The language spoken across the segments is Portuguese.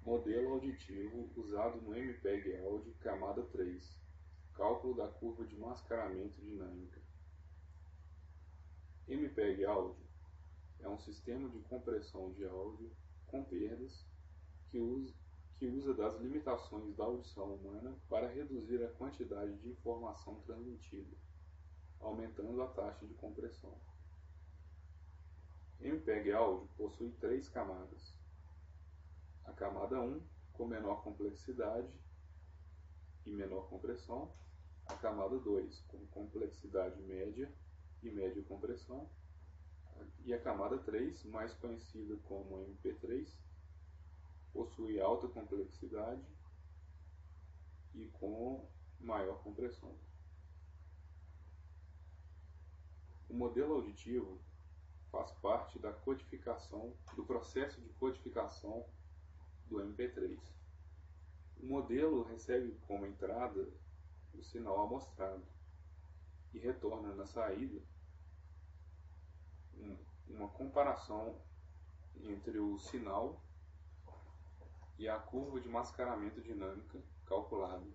Modelo auditivo usado no MPEG-Aud camada 3. Cálculo da curva de mascaramento dinâmica. MPEG-Aud é um sistema de compressão de áudio com perdas que usa das limitações da audição humana para reduzir a quantidade de informação transmitida, aumentando a taxa de compressão. MPEG-Aud possui 3 camadas. A camada 1, com menor complexidade e menor compressão. A camada 2, com complexidade média e média compressão. E a camada 3, mais conhecida como MP3, possui alta complexidade e com maior compressão. O modelo auditivo faz parte da codificação, do processo de codificação do MP3. O modelo recebe como entrada o sinal amostrado e retorna na saída uma comparação entre o sinal e a curva de mascaramento dinâmica calculada.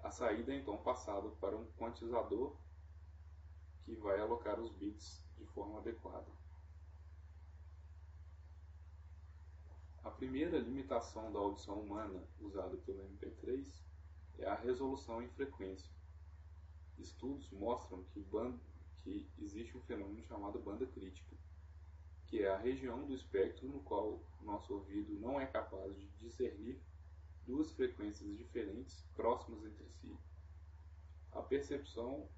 A saída é então passada para um quantizador que vai alocar os bits de forma adequada. A primeira limitação da audição humana usada pelo MP3 é a resolução em frequência. Estudos mostram que existe um fenômeno chamado banda crítica, que é a região do espectro no qual nosso ouvido não é capaz de discernir duas frequências diferentes próximas entre si. A percepção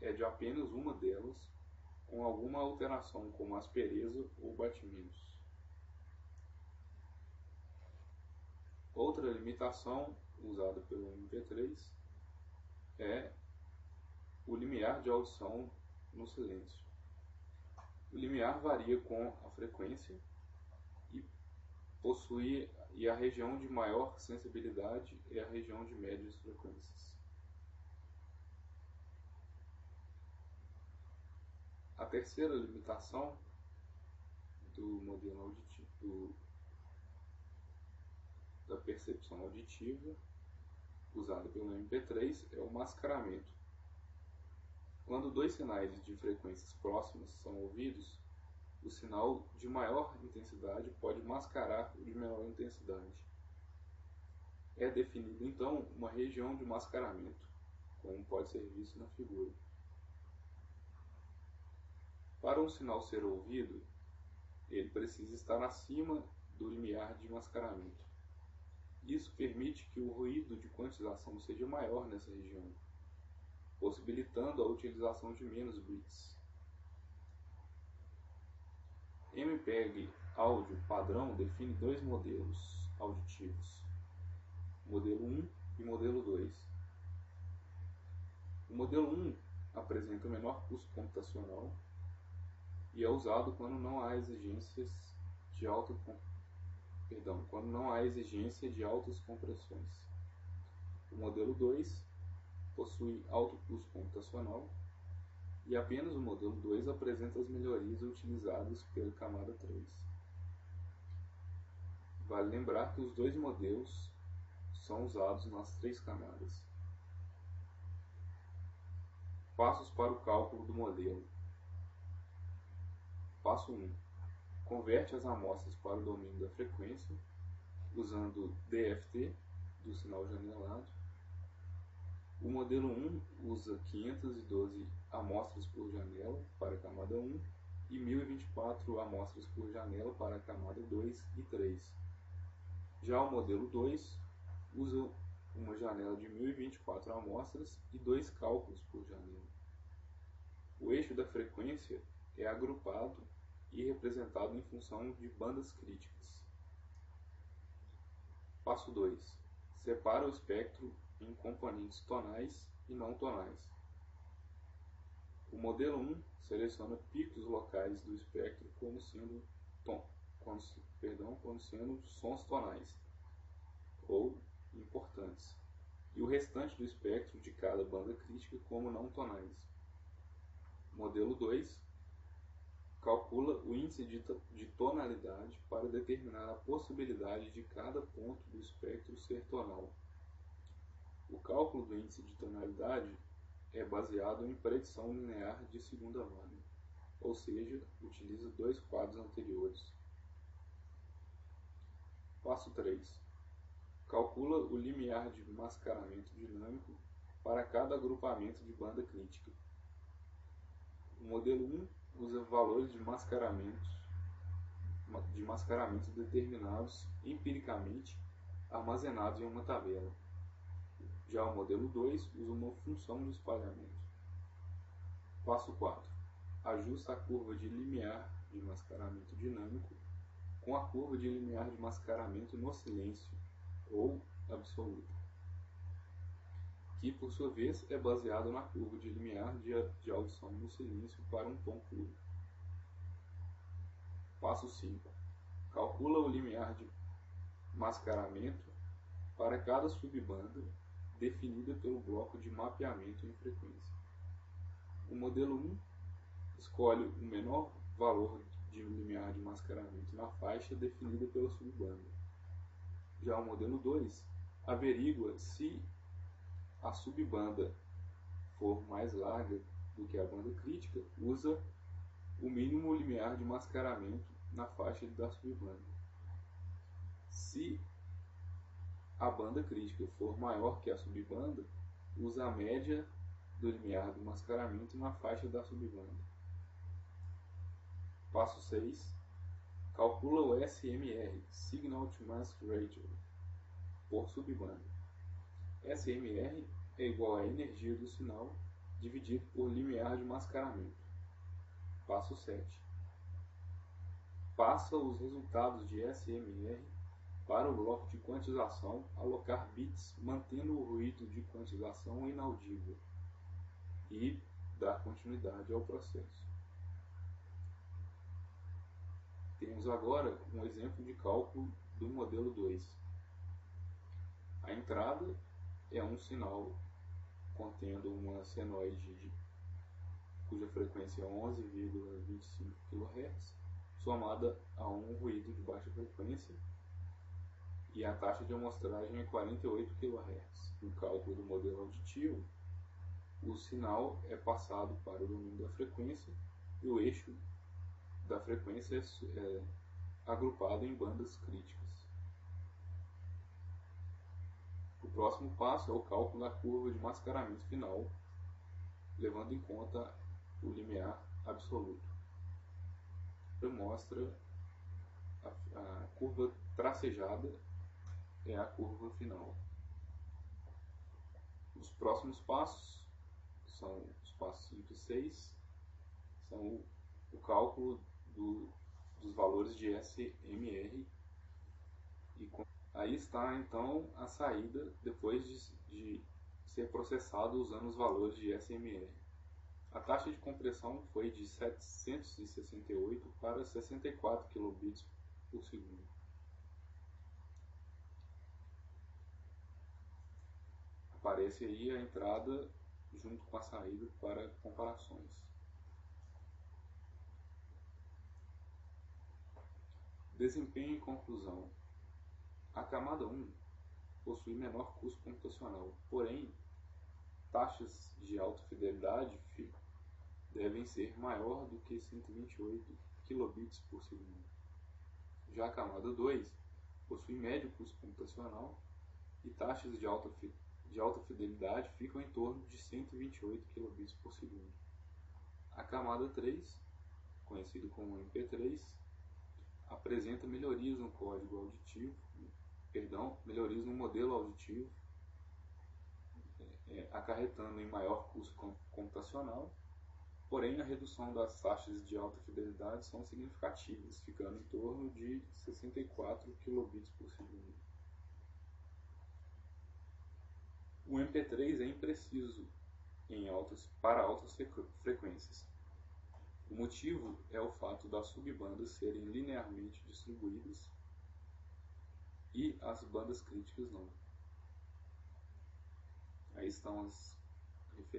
é de apenas uma delas, com alguma alteração como aspereza ou batimentos. Outra limitação usada pelo MP3 é o limiar de audição no silêncio. O limiar varia com a frequência e a região de maior sensibilidade é a região de médias frequências. A terceira limitação do modelo auditivo, da percepção auditiva usada pelo MP3 é o mascaramento. Quando dois sinais de frequências próximas são ouvidos, o sinal de maior intensidade pode mascarar o de menor intensidade. É definida então uma região de mascaramento, como pode ser visto na figura. Para um sinal ser ouvido, ele precisa estar acima do limiar de mascaramento. Isso permite que o ruído de quantização seja maior nessa região, possibilitando a utilização de menos bits. MPEG áudio padrão define dois modelos auditivos, modelo 1 e modelo 2. O modelo 1 apresenta menor custo computacional e é usado quando não há exigência de altas compressões. O modelo 2 possui alto custo computacional e apenas o modelo 2 apresenta as melhorias utilizadas pela camada 3. Vale lembrar que os dois modelos são usados nas 3 camadas. Passos para o cálculo do modelo. Passo 1. Converte as amostras para o domínio da frequência, usando DFT, do sinal janelado. O modelo 1 usa 512 amostras por janela para a camada 1 e 1024 amostras por janela para a camada 2 e 3. Já o modelo 2 usa uma janela de 1024 amostras e 2 cálculos por janela. O eixo da frequência é agrupado e representado em função de bandas críticas. Passo 2. Separa o espectro em componentes tonais e não tonais. O modelo 1 seleciona picos locais do espectro como sendo sons tonais ou importantes, e o restante do espectro de cada banda crítica como não tonais. Modelo 2 calcula o índice de tonalidade para determinar a possibilidade de cada ponto do espectro ser tonal. O cálculo do índice de tonalidade é baseado em predição linear de segunda ordem, ou seja, utiliza dois quadros anteriores. Passo 3. Calcula o limiar de mascaramento dinâmico para cada agrupamento de banda crítica. O modelo 1 usa valores de mascaramento determinados empiricamente armazenados em uma tabela. Já o modelo 2 usa uma função de espalhamento. Passo 4. Ajusta a curva de limiar de mascaramento dinâmico com a curva de limiar de mascaramento no silêncio, ou absoluta, que por sua vez é baseado na curva de limiar de audição no silêncio para um tom puro. Passo 5. Calcula o limiar de mascaramento para cada subbanda definida pelo bloco de mapeamento em frequência. O modelo 1 escolhe o menor valor de limiar de mascaramento na faixa definida pela subbanda. Já o modelo 2 averigua se a subbanda for mais larga do que a banda crítica, usa o mínimo limiar de mascaramento na faixa da subbanda. Se a banda crítica for maior que a subbanda, usa a média do limiar do mascaramento na faixa da subbanda. Passo 6. Calcula o SMR, Signal to Mask Ratio, por subbanda. SMR é igual à energia do sinal dividido por limiar de mascaramento. Passo 7. Passa os resultados de SMR para o bloco de quantização, alocar bits mantendo o ruído de quantização inaudível e dar continuidade ao processo. Temos agora um exemplo de cálculo do modelo 2. A entrada é um sinal contendo uma senoide cuja frequência é 11,25 kHz, somada a um ruído de baixa frequência, e a taxa de amostragem é 48 kHz. No cálculo do modelo auditivo, o sinal é passado para o domínio da frequência e o eixo da frequência é agrupado em bandas críticas. O próximo passo é o cálculo da curva de mascaramento final, levando em conta o limiar absoluto. Mostra a curva tracejada é a curva final. Os próximos passos são os passos 5 e 6, são o cálculo dos valores de SMR. Aí está então a saída depois de ser processado usando os valores de SMR. A taxa de compressão foi de 768 para 64 kbps por segundo. Aparece aí a entrada junto com a saída para comparações. Desempenho e conclusão. A camada 1 possui menor custo computacional, porém, taxas de alta fidelidade devem ser maior do que 128 kbps por segundo. Já a camada 2 possui médio custo computacional e taxas de alta fidelidade ficam em torno de 128 kbps por segundo. A camada 3, conhecida como MP3, apresenta melhorias no código auditivo, melhorias no modelo auditivo, acarretando em maior custo computacional, porém a redução das taxas de alta fidelidade são significativas, ficando em torno de 64 kbps por segundo. O MP3 é impreciso para altas frequências. O motivo é o fato das subbandas serem linearmente distribuídas e as bandas críticas não. Aí estão as